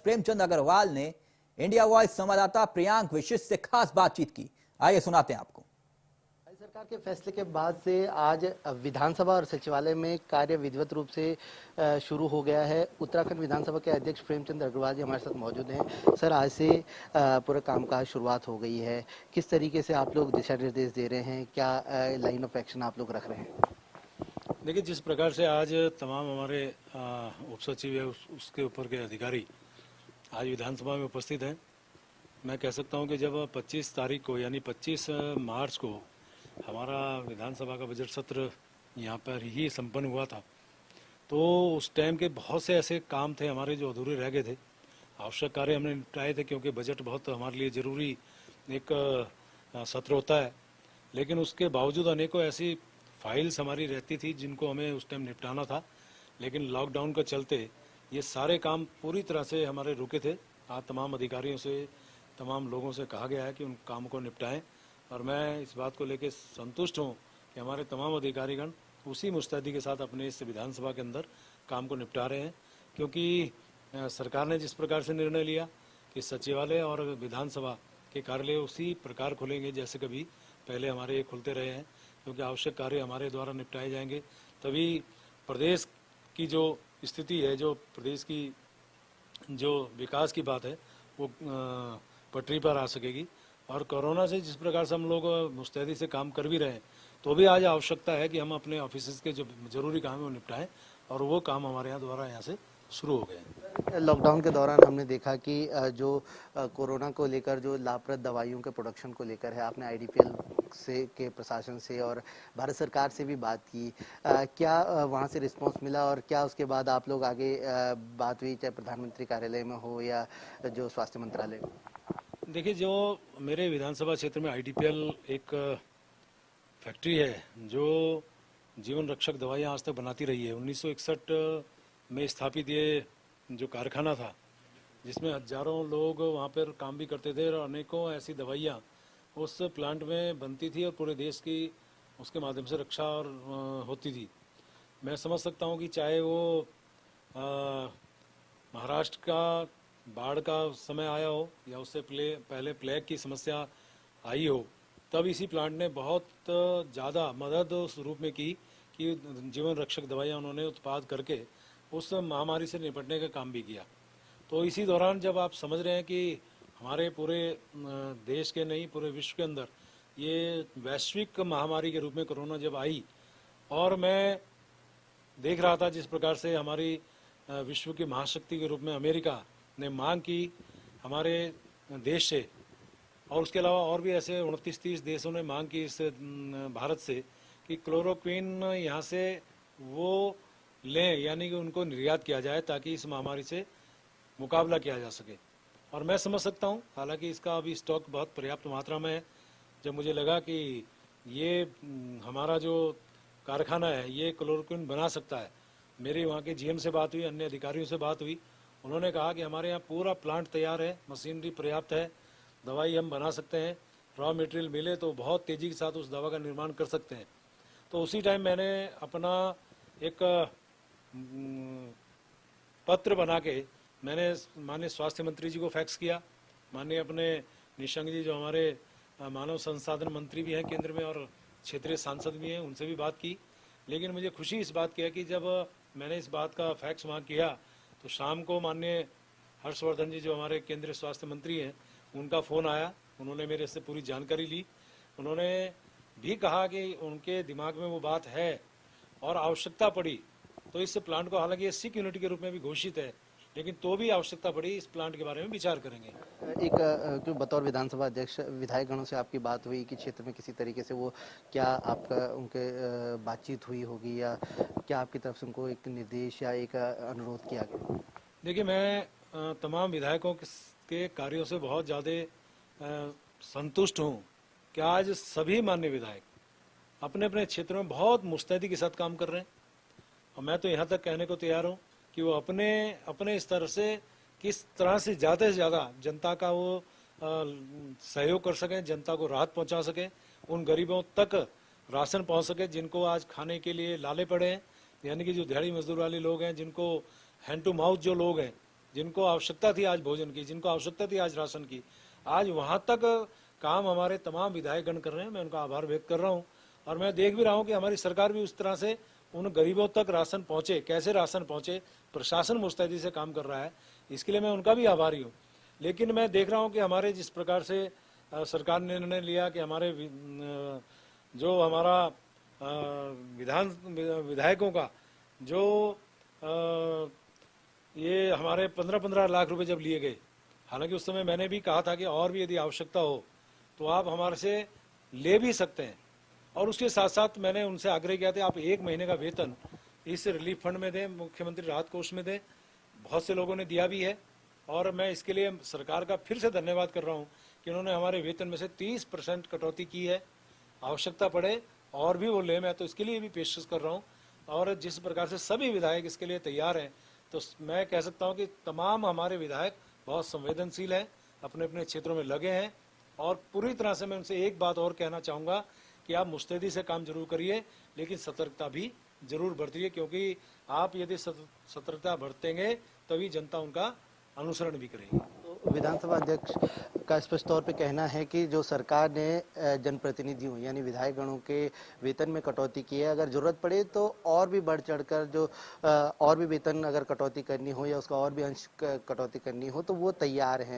प्रेमचंद अग्रवाल ने India voice संवाददाता प्रियांक विशिष्ट से खास बातचीत की। आइए सुनाते हैं आपको। सरकार के फैसले के बाद से आज विधानसभा और सचिवालय में कार्य विधिवत रूप से शुरू हो गया है। उत्तराखंड विधानसभा के अध्यक्ष प्रेमचंद अग्रवाल जी हमारे साथ मौजूद हैं। सर, आज से पूरा कामकाज शुरुआत हो गई है। किस तरीके से आप लोग दिशा निर्देश दे रहे हैं, क्या लाइन ऑफ एक्शन आप लोग रख रहे हैं? देखिए, जिस प्रकार से आज तमाम हमारे उप सचिव है उसके ऊपर के अधिकारी आज विधानसभा में उपस्थित हैं, मैं कह सकता हूं कि जब 25 तारीख को यानी 25 मार्च को हमारा विधानसभा का बजट सत्र यहाँ पर ही संपन्न हुआ था, तो उस टाइम के बहुत से ऐसे काम थे हमारे जो अधूरे रह गए थे। आवश्यक कार्य हमने निपटाए थे क्योंकि बजट बहुत हमारे लिए ज़रूरी एक सत्र होता है, लेकिन उसके बावजूद अनेकों ऐसी फाइल्स हमारी रहती थी जिनको हमें उस टाइम निपटाना था। लेकिन लॉकडाउन के चलते ये सारे काम पूरी तरह से हमारे रुके थे। आज तमाम अधिकारियों से, तमाम लोगों से कहा गया है कि उन कामों को निपटाएं, और मैं इस बात को लेकर संतुष्ट हूं कि हमारे तमाम अधिकारीगण उसी मुस्तैदी के साथ अपने इस विधानसभा के अंदर काम को निपटा रहे हैं। क्योंकि सरकार ने जिस प्रकार से निर्णय लिया कि सचिवालय और विधानसभा के कार्यालय उसी प्रकार खुलेंगे जैसे कभी पहले हमारे ये खुलते रहे हैं, क्योंकि आवश्यक कार्य हमारे द्वारा निपटाए जाएंगे, तभी प्रदेश की जो स्थिति है, जो प्रदेश की जो विकास की बात है, वो पटरी पर आ सकेगी। और कोरोना से जिस प्रकार से हम लोग मुस्तैदी से काम कर भी रहे हैं, तो भी आज आवश्यकता है कि हम अपने ऑफिस के जो जरूरी काम है वो निपटाएं, और वो काम हमारे यहाँ द्वारा यहाँ से शुरू हो गए। लॉकडाउन के दौरान हमने देखा कि जो कोरोना को लेकर जो लाभप्रद दवाइयों के प्रोडक्शन को लेकर है, आपने आईडीपीएल से के प्रशासन से और भारत सरकार से भी बात की। क्या वहाँ से रिस्पांस मिला, और क्या उसके बाद आप लोग आगे बात हुई, चाहे प्रधानमंत्री कार्यालय में हो या जो स्वास्थ्य मंत्रालय? देखिए, जो मेरे विधानसभा क्षेत्र में आईडीपीएल एक फैक्ट्री है जो जीवन रक्षक दवाइयाँ आज तक बनाती रही है। 1961 में स्थापित ये जो कारखाना था, जिसमें हजारों लोग वहाँ पर काम भी करते थे, और अनेकों ऐसी दवाइयाँ उस प्लांट में बनती थी और पूरे देश की उसके माध्यम से रक्षा और होती थी। मैं समझ सकता हूँ कि चाहे वो महाराष्ट्र का बाढ़ का समय आया हो या उससे पहले प्लेग की समस्या आई हो, तब इसी प्लांट ने बहुत ज़्यादा मदद उस रूप में की कि जीवन रक्षक दवाइयाँ उन्होंने उत्पाद करके उस महामारी से निपटने का काम भी किया। तो इसी दौरान जब आप समझ रहे हैं कि हमारे पूरे देश के नहीं, पूरे विश्व के अंदर ये वैश्विक महामारी के रूप में कोरोना जब आई, और मैं देख रहा था जिस प्रकार से हमारी विश्व की महाशक्ति के रूप में अमेरिका ने मांग की हमारे देश से, और उसके अलावा और भी ऐसे 29-30 देशों ने मांग की इस भारत से कि क्लोरोक्विन यहाँ से वो लें, यानी कि उनको निर्यात किया जाए ताकि इस महामारी से मुकाबला किया जा सके। और मैं समझ सकता हूँ, हालांकि इसका अभी स्टॉक बहुत पर्याप्त मात्रा में है। जब मुझे लगा कि ये हमारा जो कारखाना है ये क्लोरोक्विन बना सकता है, मेरे वहाँ के जीएम से बात हुई, अन्य अधिकारियों से बात हुई, उन्होंने कहा कि हमारे यहाँ पूरा प्लांट तैयार है, मशीनरी पर्याप्त है, दवाई हम बना सकते हैं, रॉ मटेरियल मिले तो बहुत तेज़ी के साथ उस दवा का निर्माण कर सकते हैं। तो उसी टाइम मैंने अपना एक पत्र बना के मैंने माननीय स्वास्थ्य मंत्री जी को फैक्स किया, माननीय अपने निशंक जी जो हमारे मानव संसाधन मंत्री भी हैं केंद्र में और क्षेत्रीय सांसद भी हैं, उनसे भी बात की। लेकिन मुझे खुशी इस बात की है कि जब मैंने इस बात का फैक्स वहाँ किया तो शाम को माननीय हर्षवर्धन जी जो हमारे केंद्रीय स्वास्थ्य मंत्री हैं, उनका फ़ोन आया, उन्होंने मेरे से पूरी जानकारी ली। उन्होंने भी कहा कि उनके दिमाग में वो बात है और आवश्यकता पड़ी तो इस प्लांट को, हालांकि ये सिक यूनिट के रूप में भी घोषित है, लेकिन तो भी आवश्यकता पड़ी इस प्लांट के बारे में विचार करेंगे। एक बतौर विधानसभा अध्यक्ष विधायकगणों से आपकी बात हुई कि क्षेत्र में किसी तरीके से वो क्या आपका उनके बातचीत हुई होगी, या क्या आपकी तरफ से उनको एक निर्देश या एक अनुरोध किया गया? देखिए, मैं तमाम विधायकों के कार्यों से बहुत ज़्यादा संतुष्ट हूँ कि आज सभी माननीय विधायक अपने अपने क्षेत्रों में बहुत मुस्तैदी के साथ काम कर रहे हैं। और मैं तो यहाँ तक कहने को तैयार हूँ कि वो अपने अपने स्तर से किस तरह से ज़्यादा जनता का वो सहयोग कर सकें, जनता को राहत पहुँचा सकें, उन गरीबों तक राशन पहुँच सके जिनको आज खाने के लिए लाले पड़े हैं, यानी कि जो दिहाड़ी मजदूर वाले लोग हैं, जिनको हैंड टू माउथ जो लोग हैं जिनको आवश्यकता थी आज भोजन की, जिनको आवश्यकता थी आज राशन की, आज वहां तक काम हमारे तमाम विधायकगण कर रहे हैं। मैं उनका आभार व्यक्त कर रहा हूं और मैं देख भी रहा हूं कि हमारी सरकार भी उस तरह से उन गरीबों तक राशन पहुंचे, कैसे राशन पहुंचे, प्रशासन मुस्तैदी से काम कर रहा है, इसके लिए मैं उनका भी आभारी हूँ। लेकिन मैं देख रहा हूँ कि हमारे जिस प्रकार से सरकार ने निर्णय लिया कि हमारे जो हमारा विधायकों का जो ये हमारे 15-15 लाख रुपए जब लिए गए, हालांकि उस समय मैंने भी कहा था कि और भी यदि आवश्यकता हो तो आप हमारे से ले भी सकते हैं, और उसके साथ साथ मैंने उनसे आग्रह किया था आप 1 महीने का वेतन इस रिलीफ फंड में दें, मुख्यमंत्री राहत कोष में दें। बहुत से लोगों ने दिया भी है और मैं इसके लिए सरकार का फिर से धन्यवाद कर रहा हूं कि उन्होंने हमारे वेतन में से 30% कटौती की है। आवश्यकता पड़े और भी वो ले, मैं तो इसके लिए भी पेशकश कर रहा हूँ। और जिस प्रकार से सभी विधायक इसके लिए तैयार हैं, तो मैं कह सकता हूँ कि तमाम हमारे विधायक बहुत संवेदनशील हैं, अपने अपने क्षेत्रों में लगे हैं। और पूरी तरह से मैं उनसे एक बात और कहना चाहूँगा कि आप मुस्तैदी से काम जरूर करिए, लेकिन सतर्कता भी जरूर बरतिए, क्योंकि आप यदि सतर्कता बरतेंगे तभी जनता उनका अनुसरण भी करेगी। तो विधानसभा अध्यक्ष का स्पष्ट तौर पे कहना है कि जो सरकार ने जनप्रतिनिधियों यानी विधायकगणों के वेतन में कटौती की है, अगर जरूरत पड़े तो और भी बढ़ चढ़कर जो और भी वेतन अगर कटौती करनी हो या उसका और भी अंश कटौती करनी हो तो वो तैयार हैं।